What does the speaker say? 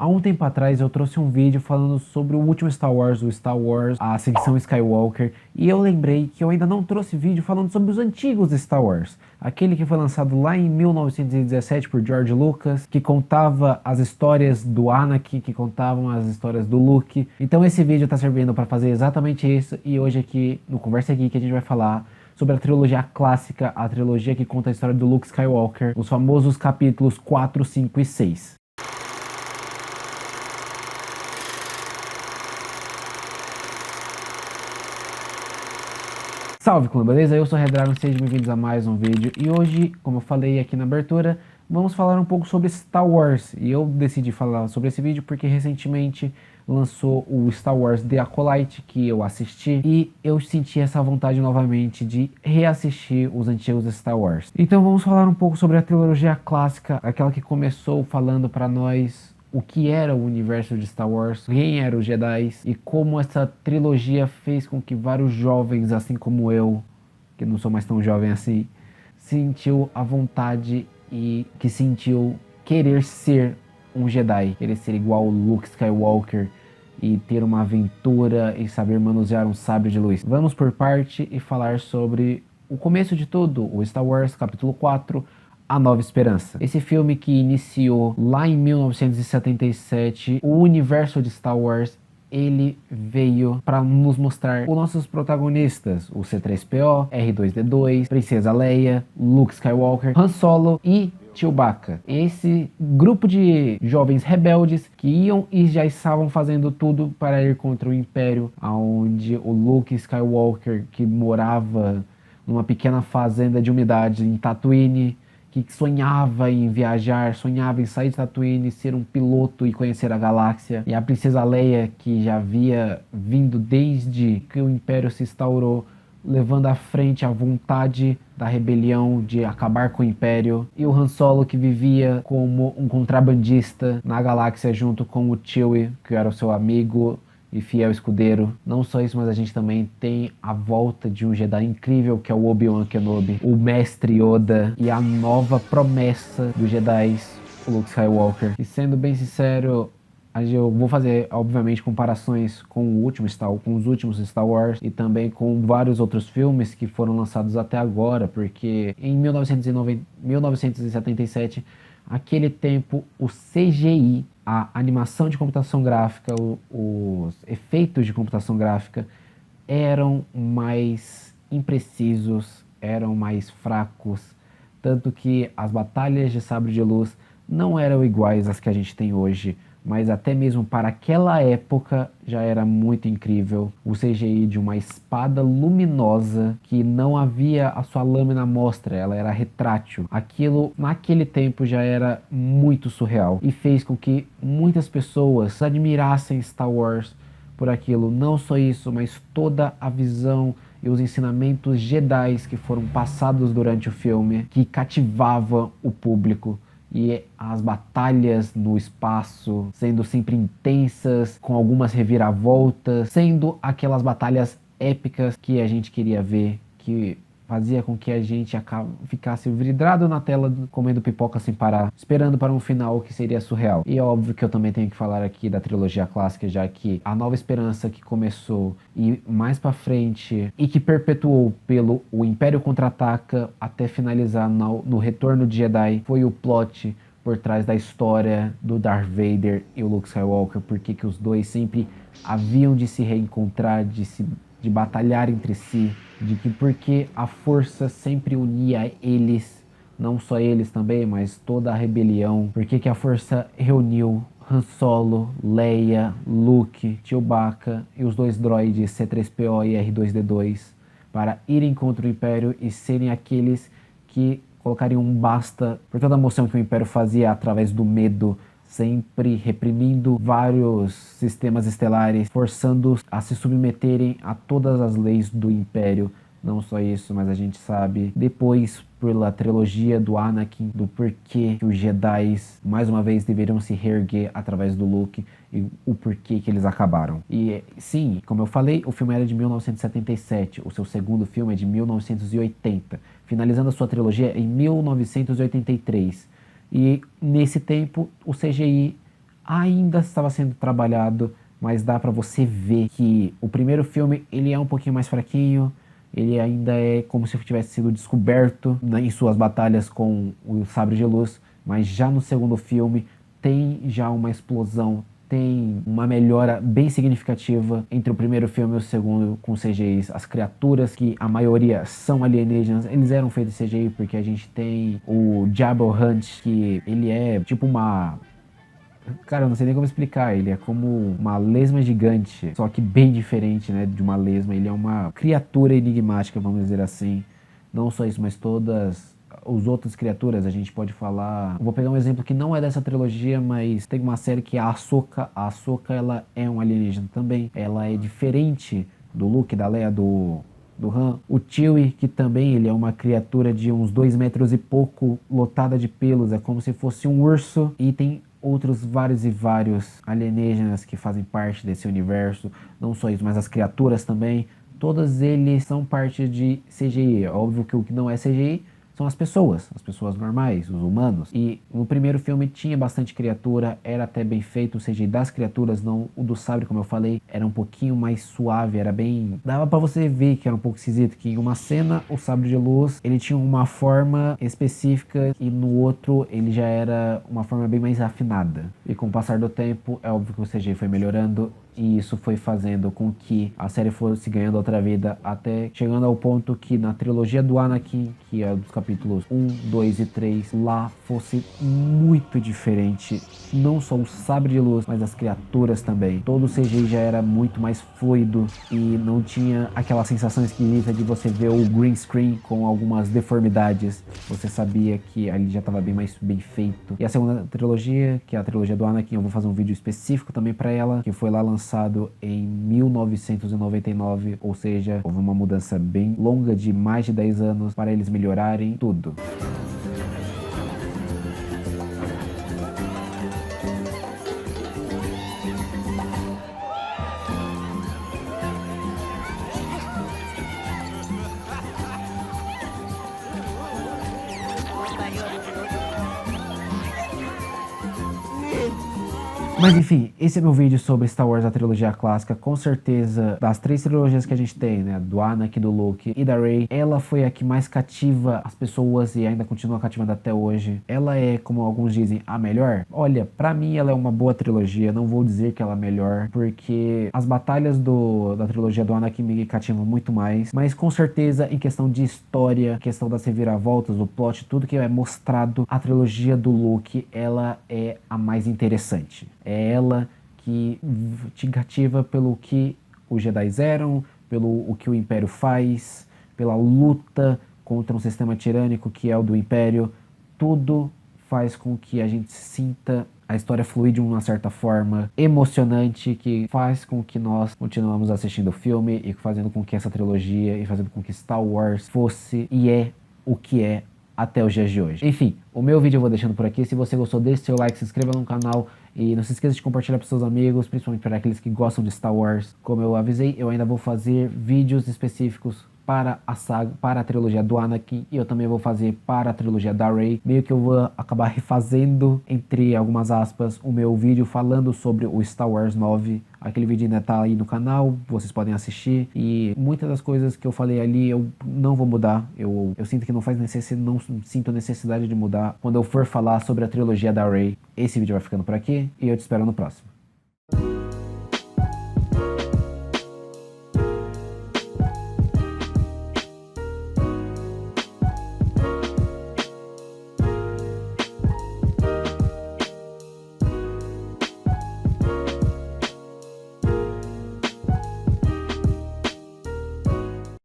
Há um tempo atrás eu trouxe um vídeo falando sobre o último Star Wars, o Star Wars, a Ascensão Skywalker, e eu lembrei que eu ainda não trouxe vídeo falando sobre os antigos Star Wars. Aquele que foi lançado lá em 1917 por George Lucas, que contava as histórias do Anakin, que contavam as histórias do Luke. Então esse vídeo está servindo para fazer exatamente isso, e hoje aqui no Conversa Geek a gente vai falar sobre a trilogia clássica, a trilogia que conta a história do Luke Skywalker, os famosos capítulos 4, 5 e 6. Salve clã, beleza? Eu sou o Redragon, sejam bem-vindos a mais um vídeo. E hoje, como eu falei aqui na abertura, vamos falar um pouco sobre Star Wars. E eu decidi falar sobre esse vídeo porque recentemente lançou o Star Wars The Acolyte, que eu assisti, e eu senti essa vontade novamente de reassistir os antigos Star Wars. Então vamos falar um pouco sobre a trilogia clássica, aquela que começou falando para nós o que era o universo de Star Wars, quem eram os Jedi e como essa trilogia fez com que vários jovens, assim como eu, que não sou mais tão jovem assim, sentiu a vontade e que sentiu querer ser um Jedi, querer ser igual o Luke Skywalker e ter uma aventura e saber manusear um sabre de luz. Vamos por parte e falar sobre o começo de tudo, o Star Wars capítulo 4, A Nova Esperança. Esse filme que iniciou lá em 1977, o universo de Star Wars, ele veio para nos mostrar os nossos protagonistas, o C-3PO, R2-D2, Princesa Leia, Luke Skywalker, Han Solo e Chewbacca. Esse grupo de jovens rebeldes que iam e já estavam fazendo tudo para ir contra o Império, onde o Luke Skywalker, que morava numa pequena fazenda de umidade em Tatooine, que sonhava em viajar, sonhava em sair de Tatooine, ser um piloto e conhecer a galáxia. E a Princesa Leia, que já havia vindo desde que o Império se instaurou, levando à frente a vontade da rebelião de acabar com o Império. E o Han Solo, que vivia como um contrabandista na galáxia junto com o Chewie, que era o seu amigo e fiel escudeiro. Não só isso, mas a gente também tem a volta de um Jedi incrível, que é o Obi-Wan Kenobi, o mestre Yoda e a nova promessa dos Jedi, o Luke Skywalker. E sendo bem sincero, eu vou fazer, obviamente, comparações com os últimos Star Wars e também com vários outros filmes que foram lançados até agora, porque em 1977, aquele tempo, o CGI, a animação de computação gráfica, os efeitos de computação gráfica eram mais imprecisos, eram mais fracos, tanto que as batalhas de sabre de luz não eram iguais às que a gente tem hoje, mas até mesmo para aquela época já era muito incrível. O CGI de uma espada luminosa que não havia a sua lâmina à mostra, ela era retrátil. Aquilo naquele tempo já era muito surreal e fez com que muitas pessoas admirassem Star Wars por aquilo. Não só isso, mas toda a visão e os ensinamentos Jedi que foram passados durante o filme, que cativavam o público. E as batalhas no espaço sendo sempre intensas, com algumas reviravoltas, sendo aquelas batalhas épicas que a gente queria ver, que fazia com que a gente ficasse vidrado na tela, comendo pipoca sem parar, esperando para um final que seria surreal. E é óbvio que eu também tenho que falar aqui da trilogia clássica, já que A Nova Esperança, que começou e mais pra frente, e que perpetuou pelo O Império Contra-Ataca até finalizar no Retorno de Jedi, foi o plot por trás da história do Darth Vader e o Luke Skywalker, porque que os dois sempre haviam de se reencontrar, de batalhar entre si, de que porque a força sempre unia eles, não só eles também, mas toda a rebelião, porque que a força reuniu Han Solo, Leia, Luke, Chewbacca e os dois droides C-3PO e R2-D2 para irem contra o Império e serem aqueles que colocariam um basta por toda a moção que o Império fazia através do medo, sempre reprimindo vários sistemas estelares, forçando-os a se submeterem a todas as leis do Império. Não só isso, mas a gente sabe depois pela trilogia do Anakin, do porquê que os Jedi mais uma vez deveriam se reerguer através do Luke e o porquê que eles acabaram. E sim, como eu falei, o filme era de 1977, o seu segundo filme é de 1980, finalizando a sua trilogia em 1983. E nesse tempo o CGI ainda estava sendo trabalhado, mas dá pra você ver que o primeiro filme ele é um pouquinho mais fraquinho, ele ainda é como se tivesse sido descoberto, né, em suas batalhas com o Sabre de Luz, mas já no segundo filme tem já uma explosão, tem uma melhora bem significativa entre o primeiro filme e o segundo com CGIs. As criaturas, que a maioria são alienígenas, eles eram feitos em CGI porque a gente tem o Jabba Hunt, que ele é tipo uma... Cara, eu não sei nem como explicar, ele é como uma lesma gigante, só que bem diferente, né, de uma lesma. Ele é uma criatura enigmática, vamos dizer assim. Não só isso, mas todas as outras criaturas, a gente pode falar... Eu vou pegar um exemplo que não é dessa trilogia, mas tem uma série que é a Ahsoka. A Ahsoka, ela é um alienígena também. Ela é diferente do Luke, da Leia, do Han. O Chewie, que também ele é uma criatura de uns 2 metros e pouco, lotada de pelos, é como se fosse um urso. E tem outros vários e vários alienígenas que fazem parte desse universo. Não só isso, mas as criaturas também. Todos eles são parte de CGI. É óbvio que o que não é CGI são as pessoas normais, os humanos. E no primeiro filme tinha bastante criatura, era até bem feito o CGI das criaturas, não o do sabre, como eu falei, era um pouquinho mais suave, era bem... Dava pra você ver que era um pouco esquisito, que em uma cena o sabre de luz, ele tinha uma forma específica e no outro ele já era uma forma bem mais afinada. E com o passar do tempo, é óbvio que o CGI foi melhorando, e isso foi fazendo com que a série fosse ganhando outra vida, até chegando ao ponto que na trilogia do Anakin, que é dos capítulos 1, 2 e 3, lá fosse muito diferente, não só o sabre de luz, mas as criaturas também. Todo o CGI já era muito mais fluido e não tinha aquela sensação esquisita de você ver o green screen com algumas deformidades. Você sabia que ali já estava bem mais bem feito. E a segunda trilogia, que é a trilogia do Anakin, eu vou fazer um vídeo específico também para ela, que foi lá lançado em 1999, ou seja, houve uma mudança bem longa de mais de 10 anos para eles melhorarem tudo. Mas enfim, esse é meu vídeo sobre Star Wars, a trilogia clássica. Com certeza, das 3 trilogias que a gente tem, né, do Anakin, do Luke e da Rey, ela foi a que mais cativa as pessoas e ainda continua cativando até hoje. Ela é, como alguns dizem, a melhor? Olha, pra mim ela é uma boa trilogia, não vou dizer que ela é a melhor, porque as batalhas da trilogia do Anakin me cativam muito mais, mas com certeza em questão de história, questão das reviravoltas, o plot, tudo que é mostrado, a trilogia do Luke, ela é a mais interessante. É ela que te cativa pelo que os Jedi eram, pelo o que o Império faz, pela luta contra um sistema tirânico que é o do Império. Tudo faz com que a gente sinta a história fluir de uma certa forma emocionante, que faz com que nós continuamos assistindo o filme e fazendo com que essa trilogia e fazendo com que Star Wars fosse e é o que é até os dias de hoje. Enfim, o meu vídeo eu vou deixando por aqui. Se você gostou, deixe seu like, se inscreva no canal e não se esqueça de compartilhar para seus amigos, principalmente para aqueles que gostam de Star Wars. Como eu avisei, eu ainda vou fazer vídeos específicos para a saga, para a trilogia do Anakin, e eu também vou fazer para a trilogia da Rey. Meio que eu vou acabar refazendo, entre algumas aspas, o meu vídeo falando sobre o Star Wars 9. Aquele vídeo ainda tá aí no canal, vocês podem assistir, e muitas das coisas que eu falei ali eu não vou mudar. Eu sinto que não sinto necessidade de mudar quando eu for falar sobre a trilogia da Rey. Esse vídeo vai ficando por aqui e eu te espero no próximo.